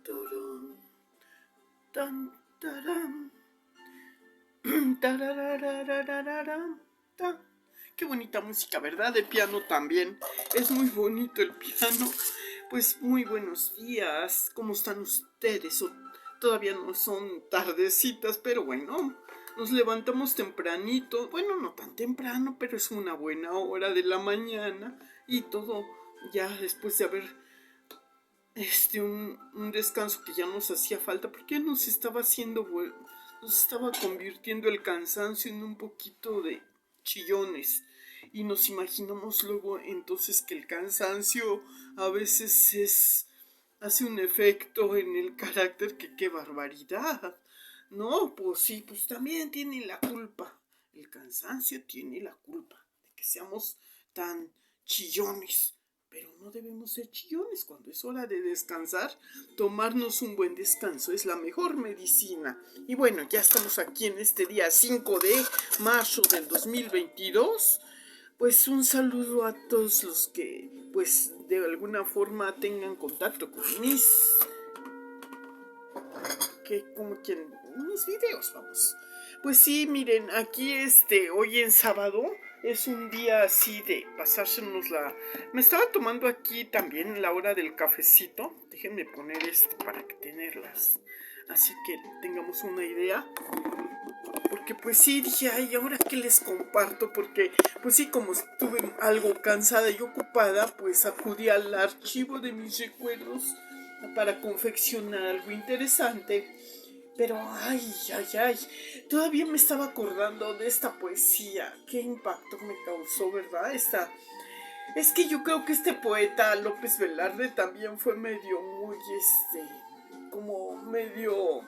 turun, tan, taram, tararararararam, tan. Qué bonita música, ¿verdad? De piano también. Es muy bonito el piano. Pues muy buenos días. ¿Cómo están ustedes? Todavía no son tardecitas, pero bueno, nos levantamos tempranito. Bueno, no tan temprano, pero es una buena hora de la mañana. Y todo ya después de haber un descanso que ya nos hacía falta, porque nos estaba nos estaba convirtiendo el cansancio en un poquito de chillones. Y nos imaginamos luego entonces que el cansancio a veces hace un efecto en el carácter que qué barbaridad. No, pues sí, pues también tiene la culpa. El cansancio tiene la culpa de que seamos tan chillones. Pero no debemos ser chillones cuando es hora de descansar. Tomarnos un buen descanso es la mejor medicina. Y bueno, ya estamos aquí en este día 5 de marzo del 2022. Pues un saludo a todos los que pues de alguna forma tengan contacto con mis videos, vamos. Pues sí, miren, aquí hoy en sábado es un día así de pasársenos Me estaba tomando aquí también la hora del cafecito. Déjenme poner esto para que tenerlas. Así que tengamos una idea. Porque pues sí, dije, ay, ¿ahora qué les comparto? Porque pues sí, como estuve algo cansada y ocupada, pues acudí al archivo de mis recuerdos para confeccionar algo interesante. Pero, ay, todavía me estaba acordando de esta poesía. Qué impacto me causó, ¿verdad? Es que yo creo que este poeta, López Velarde, también fue medio muy, como medio...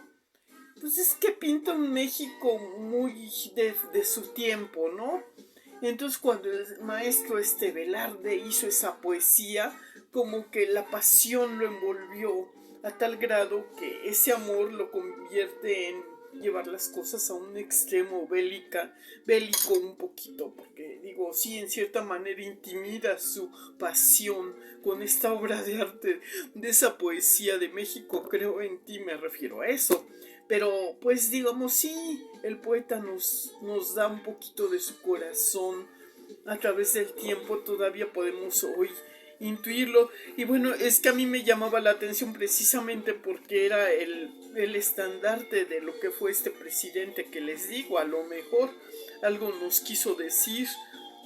Pues es que pinta un México muy de su tiempo, ¿no? Entonces cuando el maestro Velarde hizo esa poesía, como que la pasión lo envolvió a tal grado que ese amor lo convierte en llevar las cosas a un extremo bélico un poquito, porque digo, sí, en cierta manera intimida su pasión con esta obra de arte, de esa poesía de México, creo en ti, me refiero a eso. Pero pues digamos, sí, el poeta nos da un poquito de su corazón a través del tiempo, todavía podemos hoy intuirlo. Y bueno, es que a mí me llamaba la atención precisamente porque era el estandarte de lo que fue este presidente que les digo, a lo mejor algo nos quiso decir,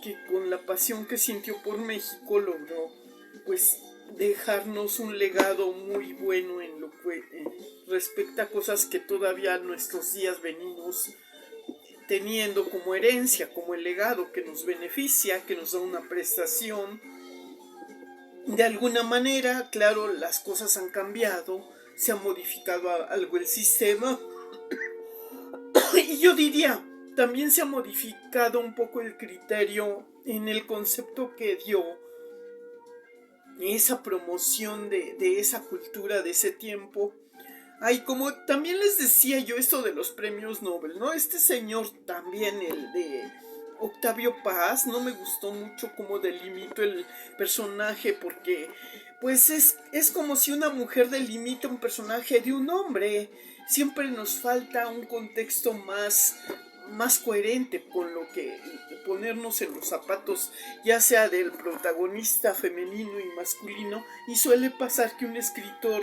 que con la pasión que sintió por México logró pues dejarnos un legado muy bueno en lo que respecta a cosas que todavía en nuestros días venimos teniendo como herencia, como el legado que nos beneficia, que nos da una prestación. De alguna manera, claro, las cosas han cambiado, se ha modificado algo el sistema y yo diría, también se ha modificado un poco el criterio en el concepto que dio esa promoción de esa cultura de ese tiempo. Ay, como también les decía yo esto de los premios Nobel, ¿no? Este señor también, el de Octavio Paz, no me gustó mucho cómo delimitó el personaje porque pues es como si una mujer delimita un personaje de un hombre. Siempre nos falta un contexto más coherente con lo que ponernos en los zapatos, ya sea del protagonista femenino y masculino, y suele pasar que un escritor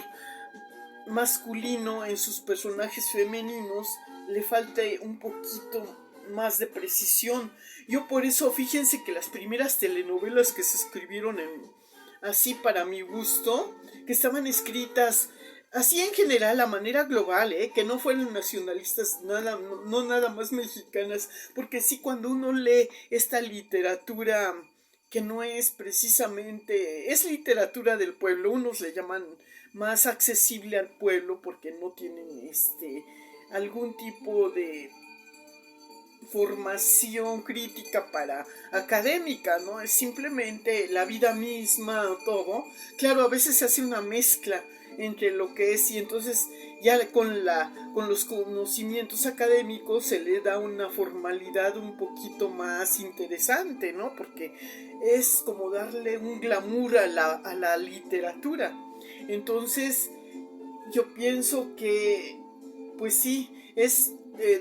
masculino en sus personajes femeninos le falta un poquito más de precisión. Yo por eso, fíjense que las primeras telenovelas que se escribieron así para mi gusto, que estaban escritas así en general a manera global, que no fueran nacionalistas, no nada más mexicanas, porque sí, cuando uno lee esta literatura que no es precisamente, es literatura del pueblo, unos le llaman más accesible al pueblo porque no tienen algún tipo de formación crítica para académica, ¿no? Es simplemente la vida misma o todo. Claro, a veces se hace una mezcla entre lo que es y entonces ya con los conocimientos académicos se le da una formalidad un poquito más interesante, ¿no? Porque es como darle un glamour a la literatura. Entonces, yo pienso que, pues sí,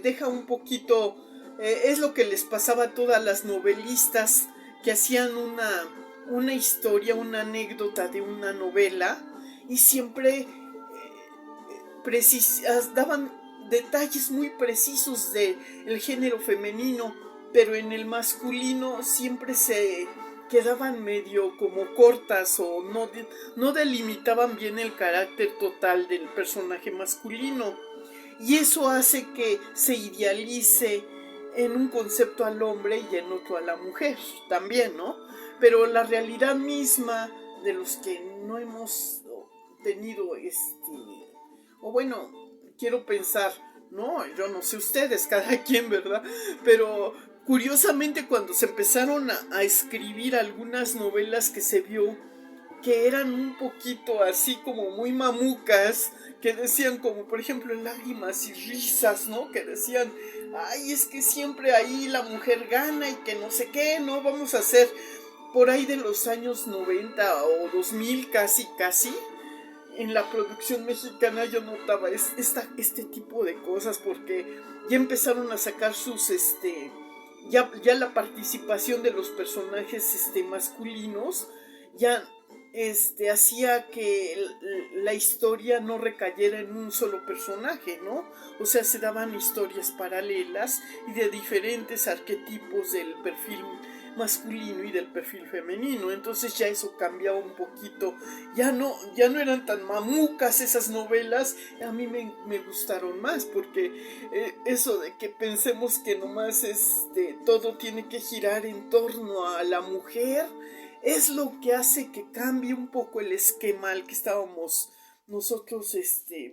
deja un poquito, es lo que les pasaba a todas las novelistas que hacían una historia, una anécdota de una novela y siempre daban detalles muy precisos del género femenino, pero en el masculino siempre se quedaban medio como cortas o no delimitaban bien el carácter total del personaje masculino. Y eso hace que se idealice en un concepto al hombre y en otro a la mujer también, ¿no? Pero la realidad misma de los que no hemos tenido o bueno, quiero pensar, no, yo no sé ustedes, cada quien, ¿verdad? Pero curiosamente cuando se empezaron a escribir algunas novelas que se vio que eran un poquito así como muy mamucas, que decían como por ejemplo lágrimas y risas, ¿no? Que decían, ay, es que siempre ahí la mujer gana y que no sé qué, ¿no? Vamos a hacer por ahí de los años 90 o 2000 casi, en la producción mexicana yo notaba este tipo de cosas porque ya empezaron a sacar ya la participación de los personajes masculinos ya hacía que la historia no recayera en un solo personaje, ¿no? O sea, se daban historias paralelas y de diferentes arquetipos del perfil masculino y del perfil femenino. Entonces ya eso cambiaba un poquito. Ya no eran tan mamucas esas novelas. A mí me gustaron más porque eso de que pensemos que nomás todo tiene que girar en torno a la mujer es lo que hace que cambie un poco el esquema al que estábamos nosotros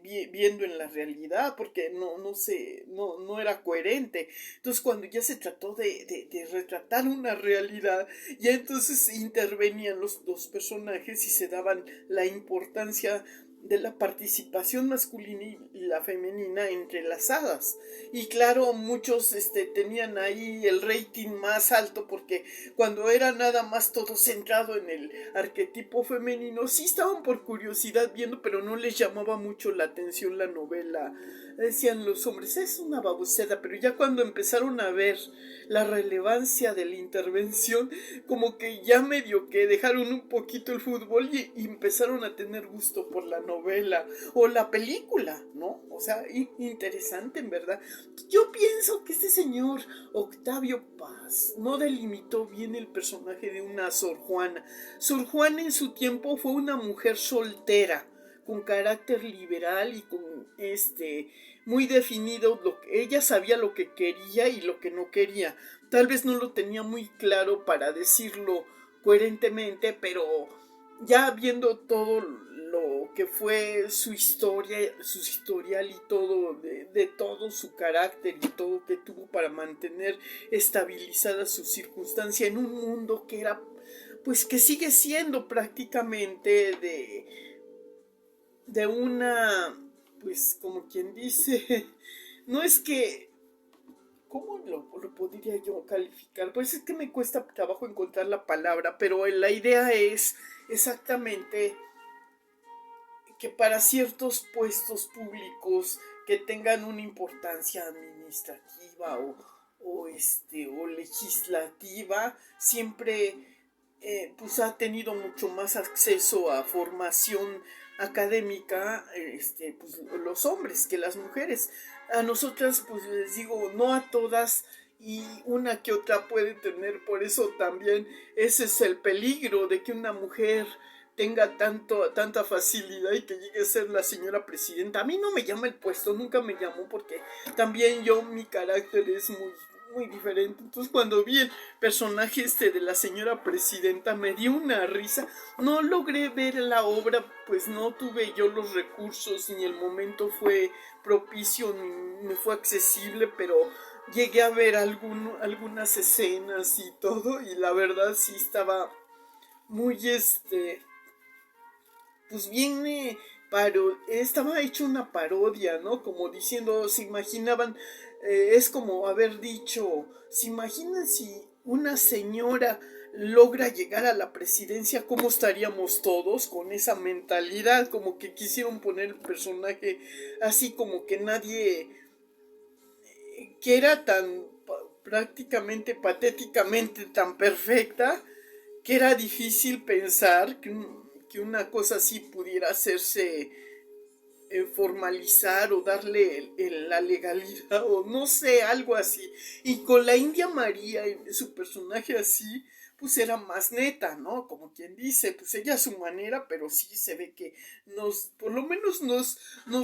viendo en la realidad, porque no era coherente. Entonces cuando ya se trató de retratar una realidad, ya entonces intervenían los dos personajes y se daban la importancia de la participación masculina y la femenina entrelazadas. Y claro, muchos tenían ahí el rating más alto porque cuando era nada más todo centrado en el arquetipo femenino, sí estaban por curiosidad viendo, pero no les llamaba mucho la atención la novela. Decían los hombres, es una baboseda, pero ya cuando empezaron a ver la relevancia de la intervención, como que ya medio que dejaron un poquito el fútbol y empezaron a tener gusto por la novela o la película, ¿no? O sea, interesante en verdad. Yo pienso que este señor Octavio Paz no delimitó bien el personaje de una Sor Juana. Sor Juana en su tiempo fue una mujer soltera, con carácter liberal y con muy definido ella sabía lo que quería y lo que no quería. Tal vez no lo tenía muy claro para decirlo coherentemente, pero ya viendo todo lo que fue su historia, su historial y todo, de todo su carácter y todo que tuvo para mantener estabilizada su circunstancia en un mundo que era, pues que sigue siendo prácticamente de una, pues como quien dice, no es que, ¿cómo lo podría yo calificar? Pues es que me cuesta trabajo encontrar la palabra, pero la idea es exactamente que para ciertos puestos públicos que tengan una importancia administrativa o legislativa, siempre pues ha tenido mucho más acceso a formación académica pues, los hombres que las mujeres. A nosotras, pues les digo, no a todas y una que otra puede tener, por eso también ese es el peligro de que una mujer tenga tanta facilidad y que llegue a ser la señora presidenta. A mí no me llama el puesto, nunca me llamó porque también mi carácter es muy diferente. Entonces cuando vi el personaje de la señora presidenta me dio una risa. No logré ver la obra, pues no tuve yo los recursos ni el momento fue propicio ni me fue accesible, pero llegué a ver algunas escenas y todo y la verdad sí estaba muy pues viene estaba hecho una parodia, ¿no? Como diciendo, se imaginaban, es como haber dicho, se imaginan si una señora logra llegar a la presidencia, ¿cómo estaríamos todos con esa mentalidad? Como que quisieron poner el personaje así como que nadie, que era tan prácticamente patéticamente tan perfecta, que era difícil pensar que una cosa así pudiera hacerse, formalizar o darle la legalidad o no sé, algo así. Y con la India María, su personaje así, pues era más neta, ¿no? Como quien dice, pues ella a su manera, pero sí se ve que por lo menos nos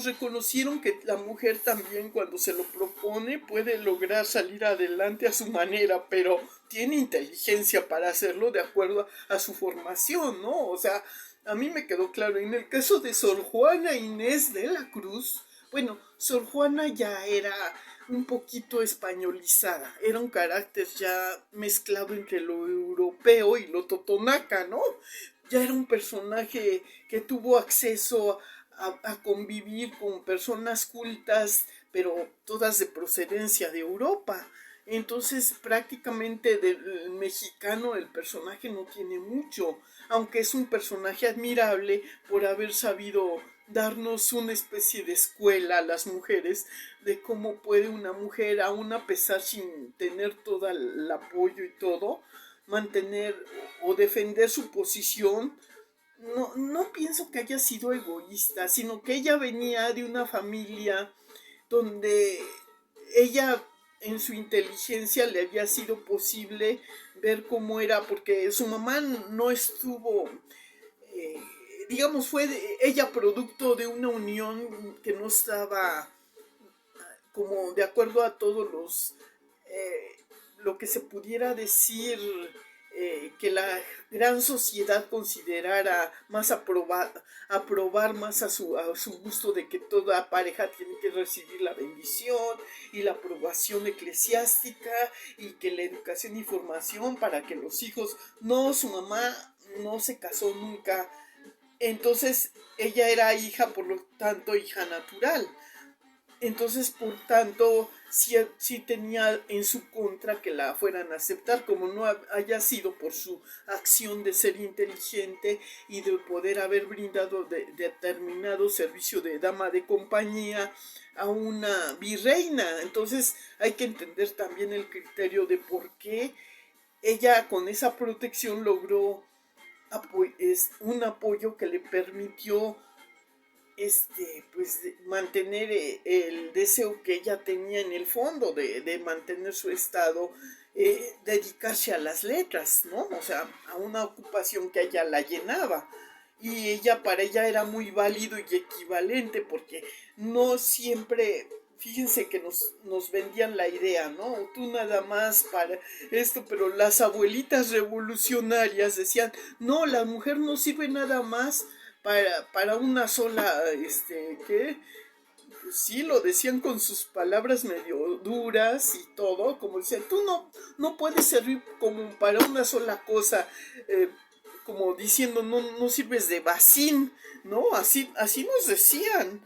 reconocieron que la mujer también cuando se lo propone puede lograr salir adelante a su manera, pero tiene inteligencia para hacerlo de acuerdo a su formación, ¿no? O sea, a mí me quedó claro, en el caso de Sor Juana Inés de la Cruz, bueno, Sor Juana ya era un poquito españolizada, era un carácter ya mezclado entre lo europeo y lo totonaca, ¿no? Ya era un personaje que tuvo acceso a convivir con personas cultas, pero todas de procedencia de Europa. Entonces prácticamente del mexicano el personaje no tiene mucho, aunque es un personaje admirable por haber sabido darnos una especie de escuela a las mujeres de cómo puede una mujer, aun a pesar sin tener todo el apoyo y todo, mantener o defender su posición. No pienso que haya sido egoísta, sino que ella venía de una familia donde ella en su inteligencia le había sido posible ver cómo era, porque su mamá no estuvo, eh, digamos, ella producto de una unión que no estaba como de acuerdo a todos lo que se pudiera decir, que la gran sociedad considerara más aprobar más a su gusto de que toda pareja tiene que recibir la bendición y la aprobación eclesiástica y que la educación y formación para que los hijos, no, su mamá no se casó nunca, entonces ella era hija, por lo tanto hija natural. Entonces, por tanto, sí tenía en su contra que la fueran a aceptar, como no haya sido por su acción de ser inteligente y de poder haber brindado determinado servicio de dama de compañía a una virreina. Entonces, hay que entender también el criterio de por qué ella con esa protección logró un apoyo que le permitió pues mantener el deseo que ella tenía en el fondo de mantener su estado, dedicarse a las letras, ¿no? O sea, a una ocupación que a ella la llenaba. Y para ella era muy válido y equivalente porque no siempre, fíjense que nos vendían la idea, ¿no? Tú nada más para esto, pero las abuelitas revolucionarias decían, no, la mujer no sirve nada más para una sola, ¿qué? Pues sí, lo decían con sus palabras medio duras y todo, como decían, tú no puedes servir como para una sola cosa, como diciendo, no sirves de vacín, ¿no? Así nos decían.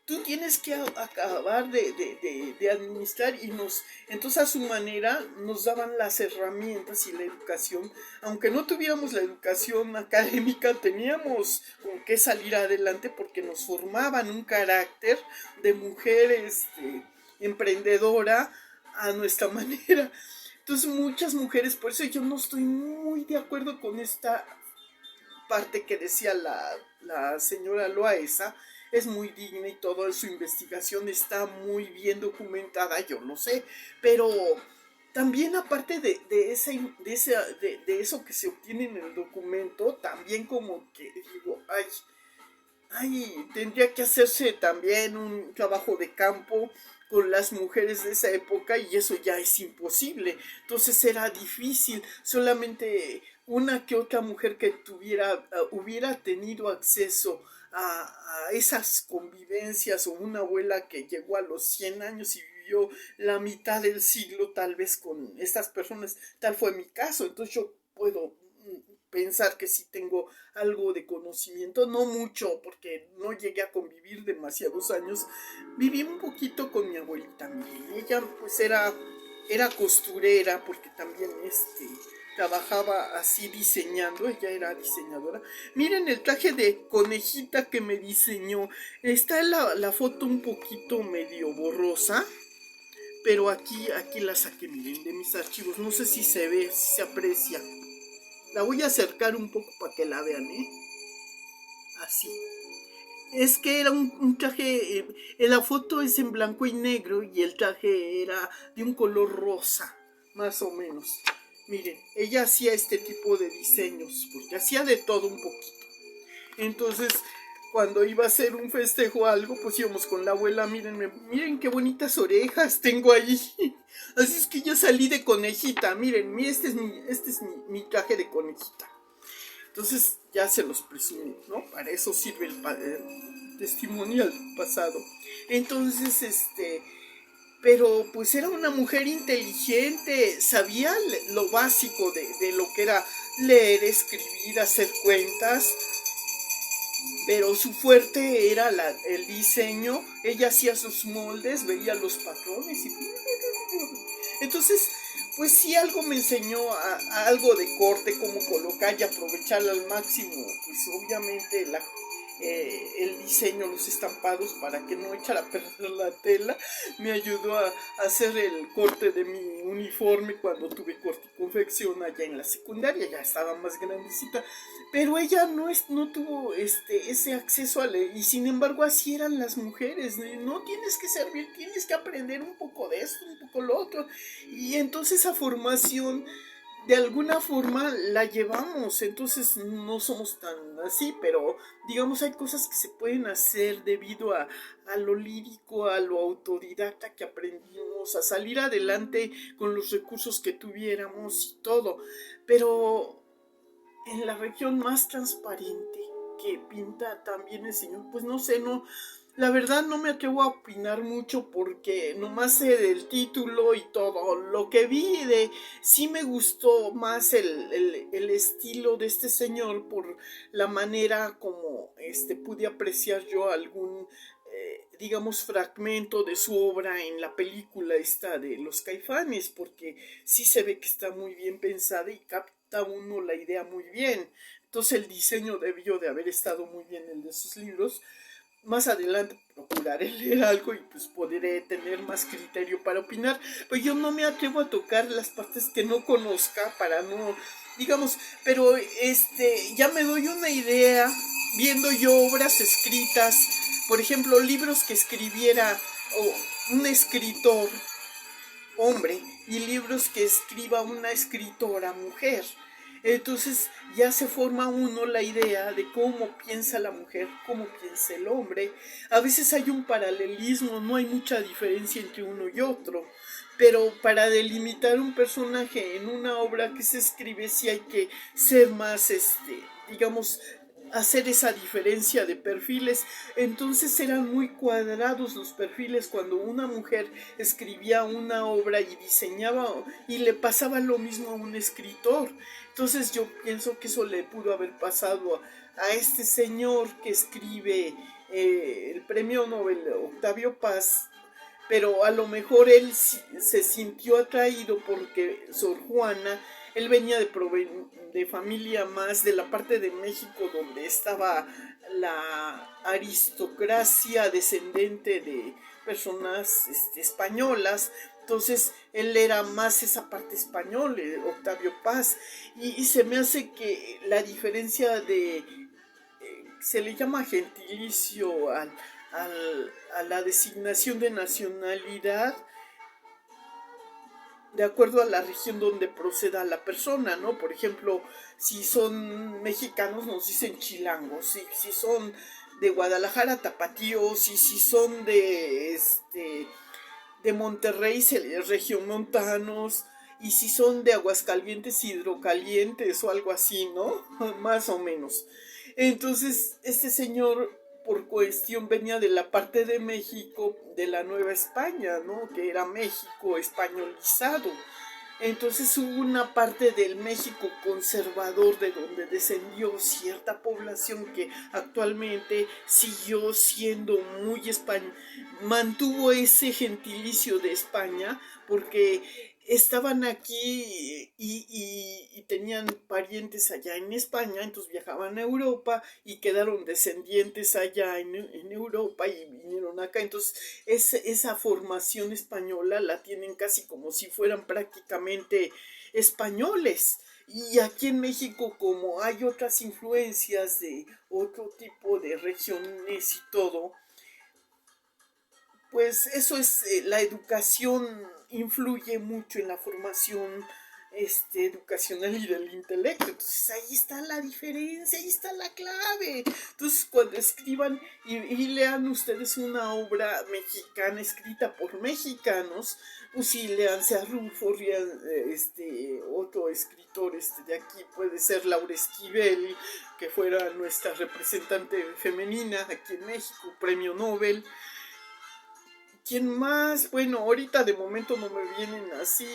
Tú tienes que acabar de administrar entonces a su manera nos daban las herramientas y la educación, aunque no tuviéramos la educación académica, teníamos con qué salir adelante porque nos formaban un carácter de mujer, emprendedora a nuestra manera. Entonces muchas mujeres, por eso yo no estoy muy de acuerdo con esta parte que decía la señora Loaesa, es muy digna y toda su investigación está muy bien documentada, yo lo sé, pero también aparte de eso que se obtiene en el documento, también como que digo, tendría que hacerse también un trabajo de campo con las mujeres de esa época y eso ya es imposible. Entonces era difícil, solamente una que otra mujer que hubiera tenido acceso a esas convivencias o una abuela que llegó a los 100 años y vivió la mitad del siglo tal vez con estas personas, tal fue mi caso, entonces yo puedo pensar que sí tengo algo de conocimiento, no mucho, porque no llegué a convivir demasiados años. Viví un poquito con mi abuelita, miren. Ella pues era costurera, porque también trabajaba así diseñando, ella era diseñadora. Miren el traje de conejita que me diseñó. Está la foto un poquito medio borrosa, pero aquí la saqué, miren, de mis archivos. No sé si se ve, si se aprecia. La voy a acercar un poco para que la vean, así. Es que era un traje, la foto es en blanco y negro y el traje era de un color rosa, más o menos. Miren, ella hacía este tipo de diseños, porque hacía de todo un poquito. Entonces, cuando iba a hacer un festejo o algo, pues íbamos con la abuela, miren qué bonitas orejas tengo ahí. Así es que yo salí de conejita, miren, este es mi traje de conejita. Entonces ya se los presumí, ¿no? Para eso sirve el testimonial pasado. Entonces, pero pues era una mujer inteligente, sabía lo básico de lo que era leer, escribir, hacer cuentas, pero su fuerte era el diseño. Ella hacía sus moldes, veía los patrones y... Entonces, pues sí, algo me enseñó a algo de corte, cómo colocar y aprovechar al máximo, pues obviamente el diseño, los estampados, para que no echara a perder la tela. Me ayudó a hacer el corte de mi uniforme cuando tuve corte y confección allá en la secundaria, ya estaba más grandecita. Pero ella no tuvo ese acceso a leer, y sin embargo así eran las mujeres. No tienes que servir, tienes que aprender un poco de esto, un poco lo otro. Y entonces esa formación de alguna forma la llevamos, entonces no somos tan así, pero digamos hay cosas que se pueden hacer debido a lo lírico, a lo autodidacta que aprendimos, a salir adelante con los recursos que tuviéramos y todo. Pero en la región más transparente que pinta también el señor, pues no sé, la verdad no me atrevo a opinar mucho porque nomás sé del título y todo. Lo que vi sí me gustó más el estilo de este señor por la manera como pude apreciar yo algún digamos fragmento de su obra en la película esta de Los Caifanes, porque sí se ve que está muy bien pensada y capta uno la idea muy bien. Entonces el diseño debió de haber estado muy bien el de sus libros. Más adelante procuraré leer algo y pues podré tener más criterio para opinar, pues yo no me atrevo a tocar las partes que no conozca para no, digamos, pero ya me doy una idea viendo yo obras escritas, por ejemplo, libros que escribiera un escritor hombre y libros que escriba una escritora mujer. Entonces ya se forma uno la idea de cómo piensa la mujer, cómo piensa el hombre. A veces hay un paralelismo, no hay mucha diferencia entre uno y otro. Pero para delimitar un personaje en una obra que se escribe sí hay que ser más, digamos, hacer esa diferencia de perfiles. Entonces eran muy cuadrados los perfiles cuando una mujer escribía una obra y diseñaba, y le pasaba lo mismo a un escritor. Entonces yo pienso que eso le pudo haber pasado a este señor que escribe el premio Nobel Octavio Paz, pero a lo mejor él se sintió atraído porque Sor Juana, él venía de familia más de la parte de México donde estaba la aristocracia descendente de personas españolas. Entonces él era más esa parte española, Octavio Paz, y se me hace que la diferencia se le llama gentilicio a la designación de nacionalidad de acuerdo a la región donde proceda la persona, ¿no? Por ejemplo, si son mexicanos nos dicen chilangos, si son de Guadalajara, tapatíos, y si son de Monterrey, regiomontanos, y si son de Aguascalientes, hidrocalientes o algo así, ¿no? Más o menos. Entonces, este señor, por cuestión, venía de la parte de México, de la Nueva España, ¿no? Que era México españolizado. Entonces hubo una parte del México conservador de donde descendió cierta población que actualmente siguió siendo muy español, mantuvo ese gentilicio de España, porque estaban aquí y tenían parientes allá en España, entonces viajaban a Europa y quedaron descendientes allá en Europa y vinieron acá. Entonces esa formación española la tienen casi como si fueran prácticamente españoles. Y aquí en México, como hay otras influencias de otro tipo de regiones y todo, pues eso es, la educación influye mucho en la formación educacional y del intelecto. Entonces ahí está la diferencia, ahí está la clave. Entonces cuando escriban y lean ustedes una obra mexicana escrita por mexicanos, pues sí, leanse a Rulfo, otro escritor de aquí, puede ser Laura Esquivel, que fuera nuestra representante femenina aquí en México, premio Nobel. ¿Quién más? Bueno, ahorita de momento no me vienen así,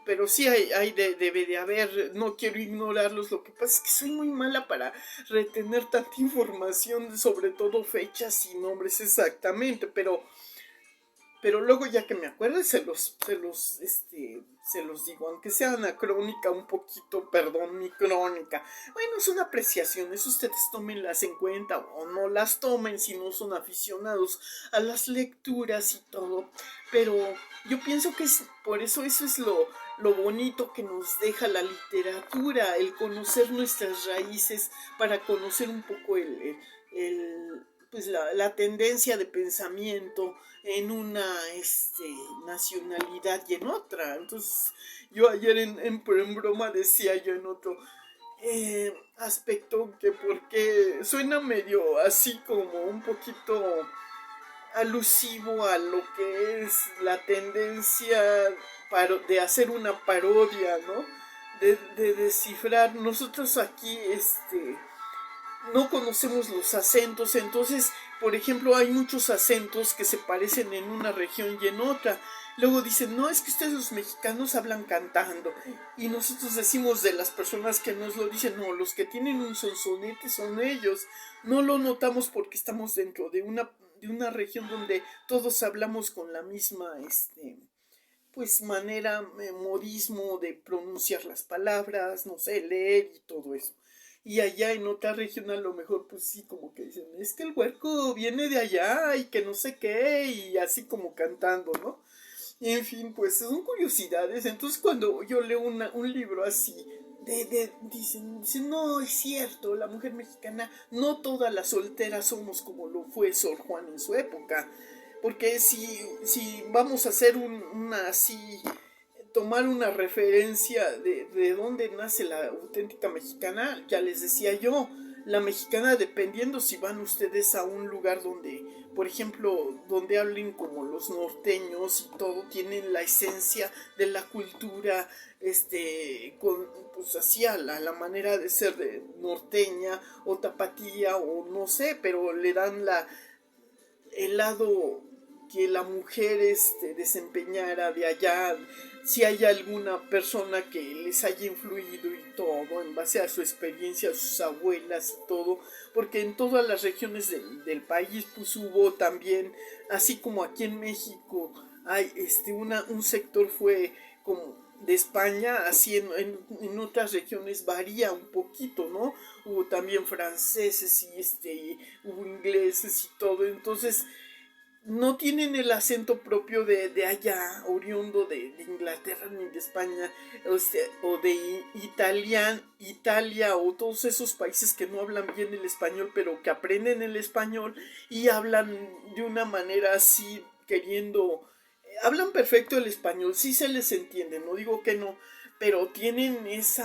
pero sí debe de haber, no quiero ignorarlos, lo que pasa es que soy muy mala para retener tanta información, sobre todo fechas y nombres exactamente, pero luego ya que me acuerde se los digo, aunque sea anacrónica un poquito, perdón, mi crónica. Bueno, es una apreciación, eso ustedes tómenlas en cuenta o no las tomen si no son aficionados a las lecturas y todo. Pero yo pienso que es, por eso es lo bonito que nos deja la literatura, el conocer nuestras raíces para conocer un poco pues la tendencia de pensamiento en una nacionalidad y en otra. Entonces, yo ayer en broma decía yo en otro aspecto que porque suena medio así como un poquito alusivo a lo que es la tendencia de hacer una parodia, ¿no? De descifrar. Nosotros aquí, no conocemos los acentos, entonces, por ejemplo, hay muchos acentos que se parecen en una región y en otra. Luego dicen, no, es que ustedes los mexicanos hablan cantando. Y nosotros decimos de las personas que nos lo dicen, no, los que tienen un sonsonete son ellos. No lo notamos porque estamos dentro de una región donde todos hablamos con la misma, pues manera, modismo de pronunciar las palabras, no sé, leer y todo eso. Y allá en otra región a lo mejor pues sí como que dicen, es que el huerco viene de allá y que no sé qué, y así como cantando, ¿no? Y en fin, pues son curiosidades. Entonces cuando yo leo un libro así, dicen, no, es cierto, la mujer mexicana, no todas las solteras somos como lo fue Sor Juan en su época. Porque si vamos a hacer una así, tomar una referencia de dónde nace la auténtica mexicana, ya les decía yo, la mexicana dependiendo si van ustedes a un lugar donde, por ejemplo, donde hablen como los norteños y todo, tienen la esencia de la cultura, pues así a la manera de ser de norteña o tapatía o no sé, pero le dan el lado que la mujer desempeñara de allá, si hay alguna persona que les haya influido y todo, en base a su experiencia, a sus abuelas y todo, porque en todas las regiones del país pues hubo también, así como aquí en México, hay un sector fue como de España, así en otras regiones varía un poquito, ¿no? Hubo también franceses hubo ingleses y todo, entonces no tienen el acento propio de allá, oriundo de Inglaterra ni de España, o de Italia o todos esos países que no hablan bien el español, pero que aprenden el español y hablan de una manera así, queriendo, hablan perfecto el español, sí se les entiende, no digo que no, pero tienen ese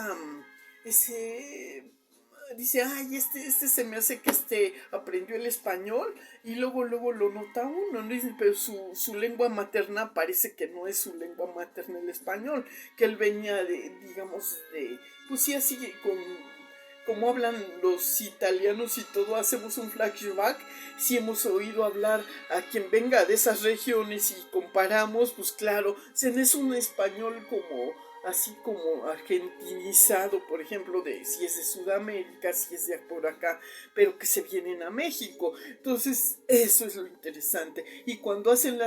dice, ay, este se me hace que aprendió el español y luego lo nota uno, ¿no? Pero su lengua materna parece que no es su lengua materna el español, que él venía digamos, pues sí, así como hablan los italianos y todo, hacemos un flashback, si hemos oído hablar a quien venga de esas regiones y comparamos, pues claro, se es un español como así como argentinizado, por ejemplo, de si es de Sudamérica, si es de por acá, pero que se vienen a México. Entonces, eso es lo interesante. Y cuando hacen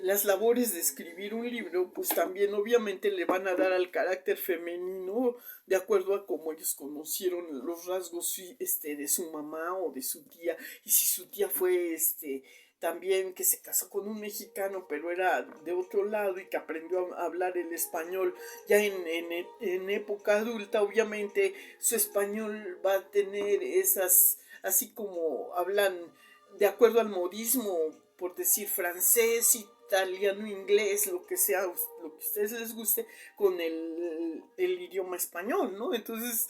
las labores de escribir un libro, pues también obviamente le van a dar al carácter femenino de acuerdo a cómo ellos conocieron los rasgos de su mamá o de su tía. Y si su tía fue también que se casó con un mexicano, pero era de otro lado y que aprendió a hablar el español ya en época adulta, obviamente su español va a tener esas, así como hablan de acuerdo al modismo, por decir francés, italiano, inglés, lo que sea, lo que a ustedes les guste, con el idioma español, ¿no? Entonces,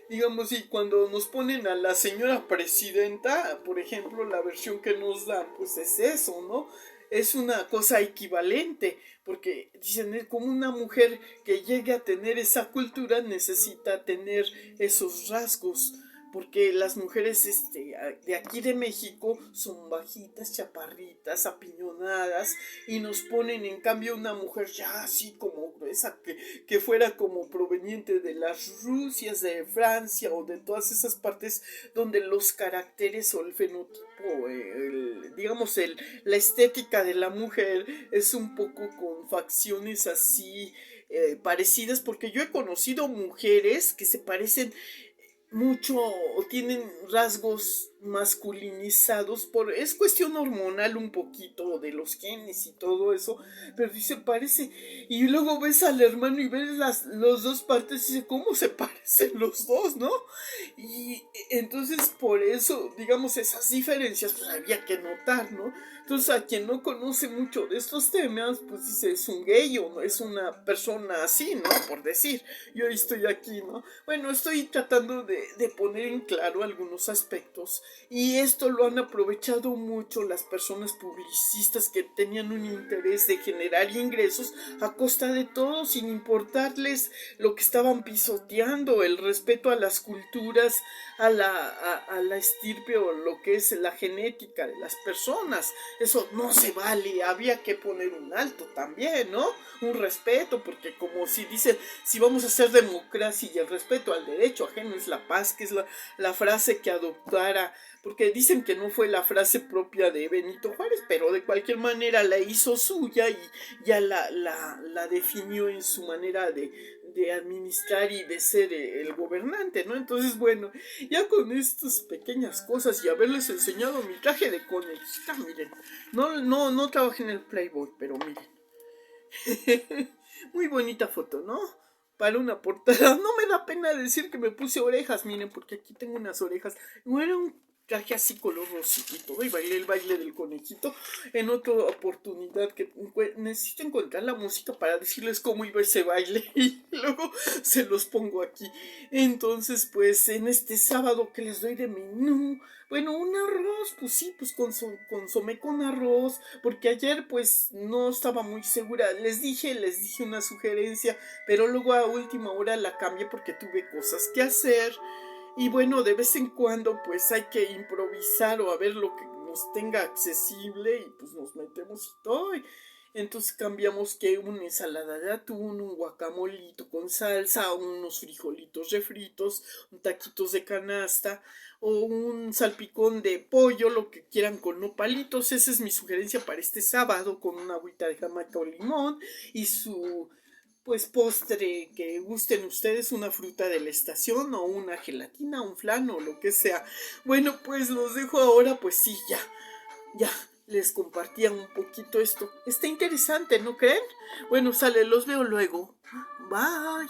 digamos, y cuando nos ponen a la señora presidenta, por ejemplo, la versión que nos dan, pues es eso, ¿no? Es una cosa equivalente, porque dicen, como una mujer que llegue a tener esa cultura necesita tener esos rasgos, porque las mujeres de aquí de México son bajitas, chaparritas, apiñonadas, y nos ponen en cambio una mujer ya así como gruesa, que fuera como proveniente de las Rusias, de Francia o de todas esas partes donde los caracteres o el fenotipo, digamos la estética de la mujer es un poco con facciones así parecidas, porque yo he conocido mujeres que se parecen mucho o tienen rasgos masculinizados es cuestión hormonal un poquito de los genes y todo eso, pero dice parece, y luego ves al hermano y ves las dos partes y dice cómo se parecen los dos, ¿no? Y entonces por eso digamos esas diferencias pues había que notar, ¿no? Entonces a quien no conoce mucho de estos temas pues dice es un gay o no es una persona así, ¿no? Por decir, yo estoy aquí, ¿no? Bueno, estoy tratando de poner en claro algunos aspectos y esto lo han aprovechado mucho las personas publicistas que tenían un interés de generar ingresos a costa de todo, sin importarles lo que estaban pisoteando, el respeto a las culturas, a la estirpe o lo que es la genética de las personas. Eso no se vale, había que poner un alto también, ¿no? Un respeto, porque como si dicen, si vamos a hacer democracia y el respeto al derecho ajeno es la paz, que es la frase que adoptara, porque dicen que no fue la frase propia de Benito Juárez, pero de cualquier manera la hizo suya y ya la definió en su manera de administrar y de ser el gobernante, ¿no? Entonces, bueno, ya con estas pequeñas cosas y haberles enseñado mi traje de conejita, miren, no trabajé en el Playboy, pero miren, muy bonita foto, ¿no? Para una portada, no me da pena decir que me puse orejas, miren, porque aquí tengo unas orejas, no era un traje así color rosito y bailé el baile del conejito en otra oportunidad que necesito encontrar la música para decirles cómo iba ese baile y luego se los pongo aquí. Entonces pues en este sábado que les doy de menú, bueno, un arroz, pues sí, pues consomé con arroz, porque ayer pues no estaba muy segura, les dije una sugerencia, pero luego a última hora la cambié porque tuve cosas que hacer. Y bueno, de vez en cuando pues hay que improvisar o a ver lo que nos tenga accesible y pues nos metemos y todo. Entonces cambiamos que una ensalada de atún, un guacamolito con salsa, unos frijolitos refritos, un taquitos de canasta o un salpicón de pollo, lo que quieran con nopalitos. Esa es mi sugerencia para este sábado con una agüita de jamaica o limón y su pues postre que gusten ustedes, una fruta de la estación o una gelatina, un flan o lo que sea. Bueno, pues los dejo ahora, pues sí, ya les compartía un poquito esto. Está interesante, ¿no creen? Bueno, sale, los veo luego. Bye.